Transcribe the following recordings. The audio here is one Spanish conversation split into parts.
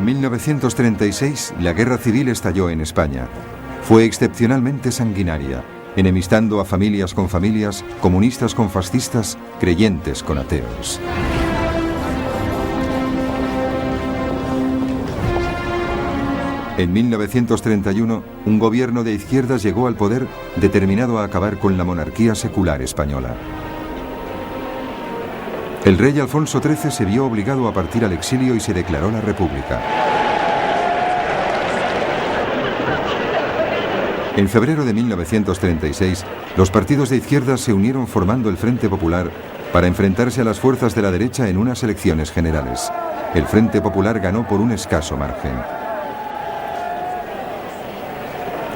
1936, la guerra civil estalló en España. Fue excepcionalmente sanguinaria, enemistando a familias con familias, comunistas con fascistas, creyentes con ateos. En 1931, un gobierno de izquierdas llegó al poder determinado a acabar con la monarquía secular española. El rey Alfonso XIII se vio obligado a partir al exilio y se declaró la República. En febrero de 1936, los partidos de izquierdas se unieron formando el Frente Popular para enfrentarse a las fuerzas de la derecha en unas elecciones generales. El Frente Popular ganó por un escaso margen.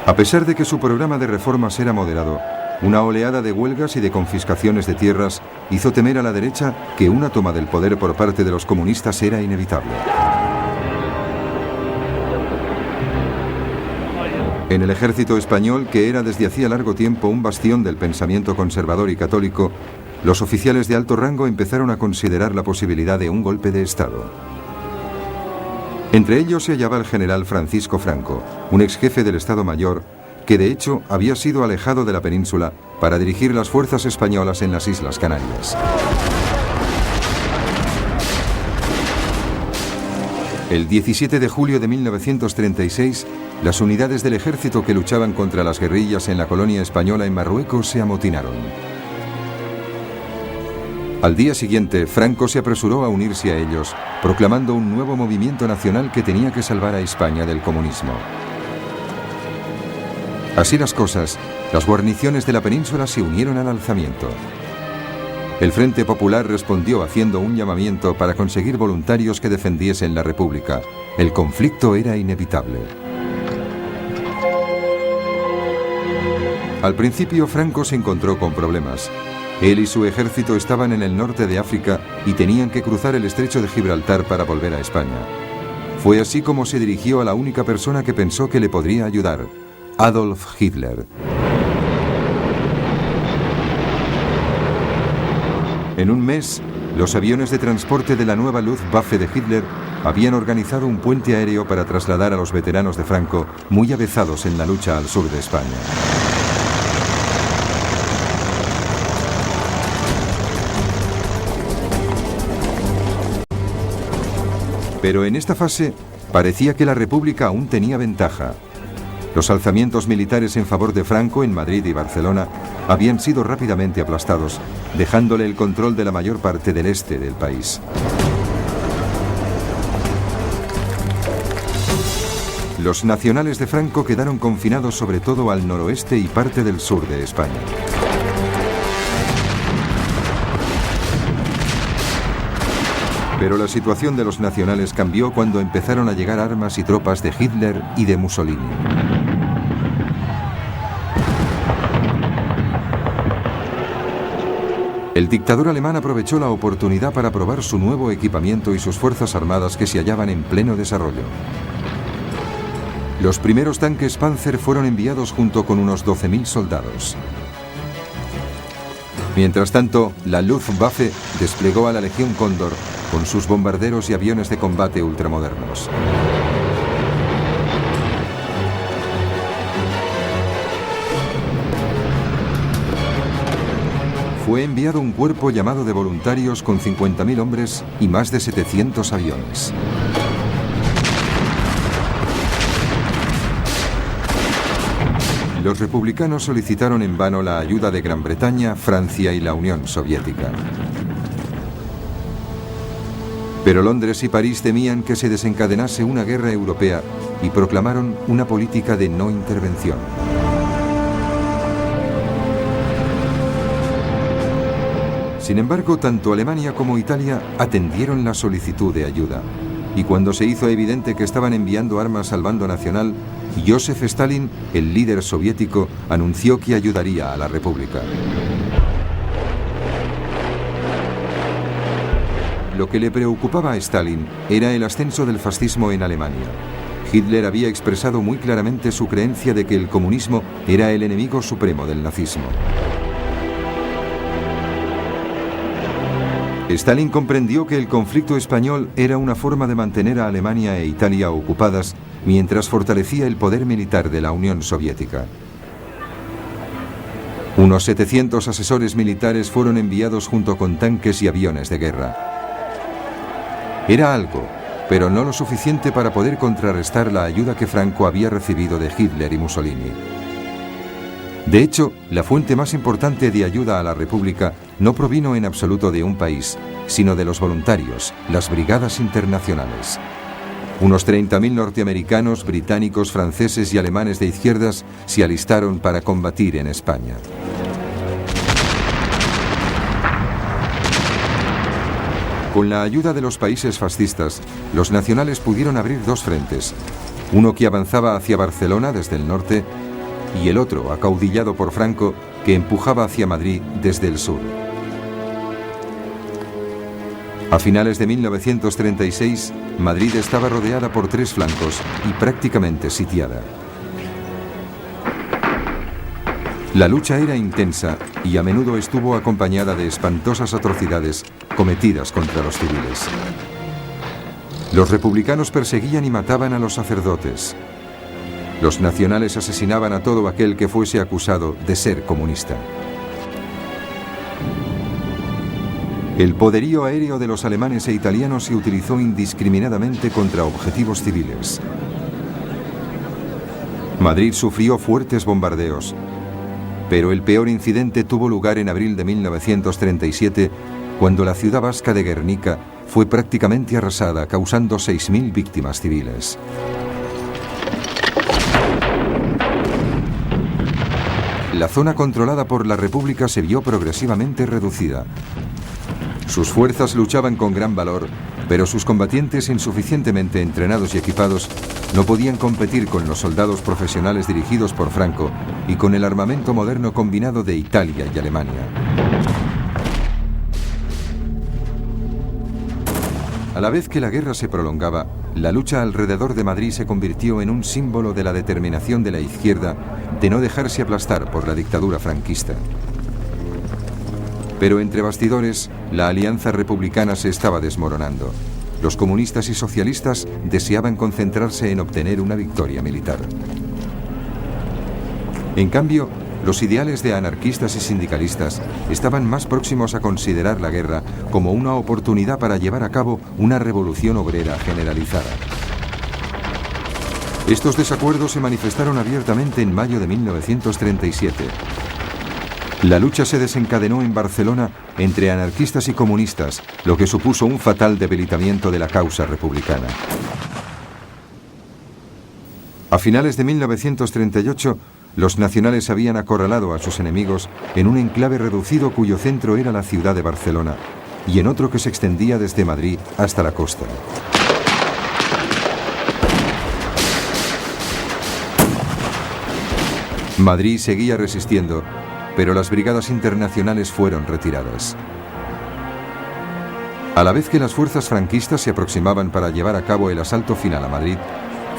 A pesar de que su programa de reformas era moderado, una oleada de huelgas y de confiscaciones de tierras hizo temer a la derecha que una toma del poder por parte de los comunistas era inevitable. En el ejército español, que era desde hacía largo tiempo un bastión del pensamiento conservador y católico, los oficiales de alto rango empezaron a considerar la posibilidad de un golpe de Estado. Entre ellos se hallaba el general Francisco Franco, un ex jefe del Estado Mayor, que de hecho había sido alejado de la península para dirigir las fuerzas españolas en las Islas Canarias. El 17 de julio de 1936, las unidades del ejército que luchaban contra las guerrillas en la colonia española en Marruecos se amotinaron. Al día siguiente, Franco se apresuró a unirse a ellos, proclamando un nuevo movimiento nacional que tenía que salvar a España del comunismo. Así las cosas, las guarniciones de la península se unieron al alzamiento. El Frente Popular respondió haciendo un llamamiento para conseguir voluntarios que defendiesen la República. El conflicto era inevitable. Al principio, Franco se encontró con problemas. Él y su ejército estaban en el norte de África y tenían que cruzar el estrecho de Gibraltar para volver a España. Fue así como se dirigió a la única persona que pensó que le podría ayudar: Adolf Hitler. En un mes, los aviones de transporte de la nueva Luftwaffe de Hitler habían organizado un puente aéreo para trasladar a los veteranos de Franco, muy avezados en la lucha al sur de España. Pero en esta fase, parecía que la República aún tenía ventaja. Los alzamientos militares en favor de Franco en Madrid y Barcelona habían sido rápidamente aplastados, dejándole el control de la mayor parte del este del país. Los nacionales de Franco quedaron confinados sobre todo al noroeste y parte del sur de España. Pero la situación de los nacionales cambió cuando empezaron a llegar armas y tropas de Hitler y de Mussolini. El dictador alemán aprovechó la oportunidad para probar su nuevo equipamiento y sus fuerzas armadas que se hallaban en pleno desarrollo. Los primeros tanques Panzer fueron enviados junto con unos 12.000 soldados. Mientras tanto, la Luftwaffe desplegó a la Legión Cóndor con sus bombarderos y aviones de combate ultramodernos. Fue enviado un cuerpo llamado de voluntarios con 50.000 hombres y más de 700 aviones. Los republicanos solicitaron en vano la ayuda de Gran Bretaña, Francia y la Unión Soviética. Pero Londres y París temían que se desencadenase una guerra europea y proclamaron una política de no intervención. Sin embargo, tanto Alemania como Italia atendieron la solicitud de ayuda. Y cuando se hizo evidente que estaban enviando armas al bando nacional, Joseph Stalin, el líder soviético, anunció que ayudaría a la República. Lo que le preocupaba a Stalin era el ascenso del fascismo en Alemania. Hitler había expresado muy claramente su creencia de que el comunismo era el enemigo supremo del nazismo. Stalin comprendió que el conflicto español era una forma de mantener a Alemania e Italia ocupadas mientras fortalecía el poder militar de la Unión Soviética. Unos 700 asesores militares fueron enviados junto con tanques y aviones de guerra. Era algo, pero no lo suficiente para poder contrarrestar la ayuda que Franco había recibido de Hitler y Mussolini. De hecho, la fuente más importante de ayuda a la República no provino en absoluto de un país, sino de los voluntarios, las brigadas internacionales. Unos 30.000 norteamericanos, británicos, franceses y alemanes de izquierdas se alistaron para combatir en España. Con la ayuda de los países fascistas, los nacionales pudieron abrir dos frentes, uno que avanzaba hacia Barcelona desde el norte y el otro, acaudillado por Franco, que empujaba hacia Madrid desde el sur. A finales de 1936, Madrid estaba rodeada por tres flancos y prácticamente sitiada. La lucha era intensa y a menudo estuvo acompañada de espantosas atrocidades cometidas contra los civiles. Los republicanos perseguían y mataban a los sacerdotes. Los nacionales asesinaban a todo aquel que fuese acusado de ser comunista. El poderío aéreo de los alemanes e italianos se utilizó indiscriminadamente contra objetivos civiles. Madrid sufrió fuertes bombardeos, pero el peor incidente tuvo lugar en abril de 1937, cuando la ciudad vasca de Guernica fue prácticamente arrasada, causando 6.000 víctimas civiles. La zona controlada por la República se vio progresivamente reducida. Sus fuerzas luchaban con gran valor, pero sus combatientes insuficientemente entrenados y equipados no podían competir con los soldados profesionales dirigidos por Franco y con el armamento moderno combinado de Italia y Alemania. A la vez que la guerra se prolongaba, la lucha alrededor de Madrid se convirtió en un símbolo de la determinación de la izquierda de no dejarse aplastar por la dictadura franquista. Pero entre bastidores, la alianza republicana se estaba desmoronando. Los comunistas y socialistas deseaban concentrarse en obtener una victoria militar. En cambio, los ideales de anarquistas y sindicalistas estaban más próximos a considerar la guerra como una oportunidad para llevar a cabo una revolución obrera generalizada. Estos desacuerdos se manifestaron abiertamente en mayo de 1937. La lucha se desencadenó en Barcelona entre anarquistas y comunistas, lo que supuso un fatal debilitamiento de la causa republicana. A finales de 1938, los nacionales habían acorralado a sus enemigos en un enclave reducido cuyo centro era la ciudad de Barcelona y en otro que se extendía desde Madrid hasta la costa. Madrid seguía resistiendo, pero las brigadas internacionales fueron retiradas. A la vez que las fuerzas franquistas se aproximaban para llevar a cabo el asalto final a Madrid,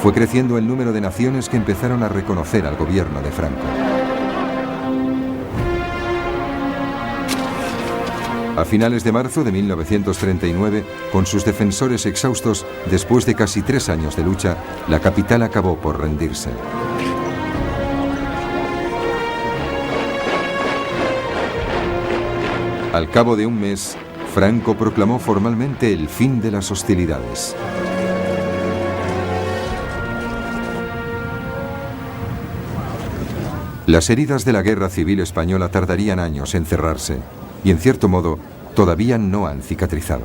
fue creciendo el número de naciones que empezaron a reconocer al gobierno de Franco. A finales de marzo de 1939, con sus defensores exhaustos, después de casi 3 años de lucha, la capital acabó por rendirse. Al cabo de un mes, Franco proclamó formalmente el fin de las hostilidades. Las heridas de la Guerra Civil Española tardarían años en cerrarse y, en cierto modo, todavía no han cicatrizado.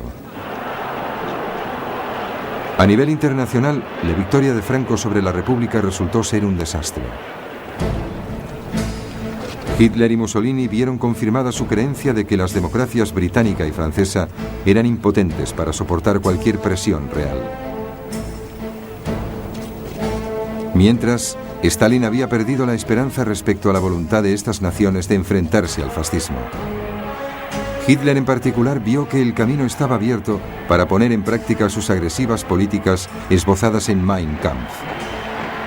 A nivel internacional, la victoria de Franco sobre la República resultó ser un desastre. Hitler y Mussolini vieron confirmada su creencia de que las democracias británica y francesa eran impotentes para soportar cualquier presión real. Mientras, Stalin había perdido la esperanza respecto a la voluntad de estas naciones de enfrentarse al fascismo. Hitler en particular vio que el camino estaba abierto para poner en práctica sus agresivas políticas esbozadas en Mein Kampf.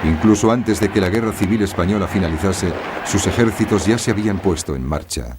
Incluso antes de que la Guerra Civil Española finalizase, sus ejércitos ya se habían puesto en marcha.